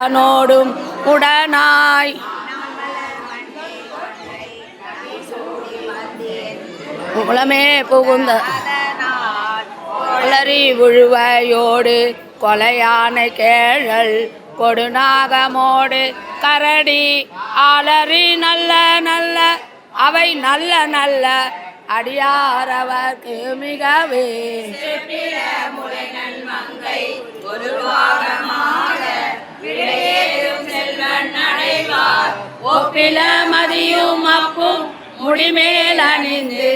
நோடும் உடனாய் உளமே புகுந்த வளரி உழுவையோடு கொலையானை கேழல் கொடுநாகமோடு கரடி ஆளறி நல்ல நல்ல அவை நல்ல நல்ல அடியாரவர்க்கு மிகவே ஒப்பில மதியும் அப்பும் முடிமேல் அணிந்து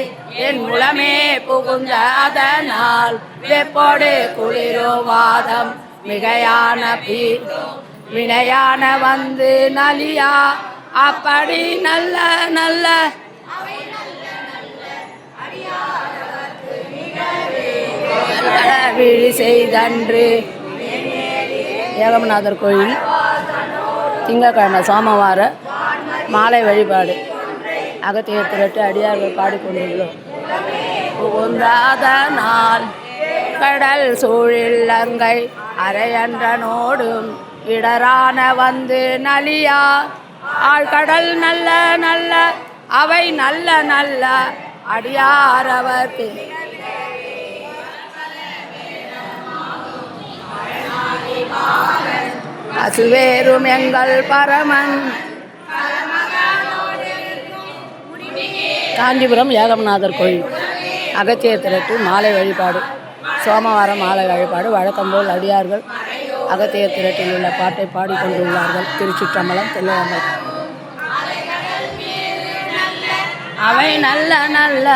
என் உளமே புகுந்த அதனால் வெப்போடு குளிரோவாதம் மிகையான வினையான வந்து நலியா அப்படி நல்ல நல்ல விழி செய்தன்று. ஏகமநாதர் கோயில் திங்கட்கிழமை சோமவார மாலை வழிபாடு. அகத்தியர் திரட்டு அடியார்கள் பாடிக்கொண்டுள்ளோம். புகுந்தாத நாள் கடல் சூழில்லங்கை அரையன்றனோடும் இடரான வந்து நலியா ஆழ்கடல் நல்ல நல்ல அவை நல்ல நல்ல அடியாரவர்க்கு அசுவேரும் எங்கள் பரமன். காஞ்சிபுரம் ஏகமநாதர் கோயில் அகத்தியர் திரட்டு மாலை வழிபாடு. சோமவாரம் மாலை வழிபாடு. வழக்கம்போல் அடியார்கள் அகத்தியர் திரட்டில் உள்ள பாட்டை பாடிக்கொண்டுள்ளார்கள். திருச்சிற்றம்பலம் தில்லையம்பலம். அவை நல்ல நல்ல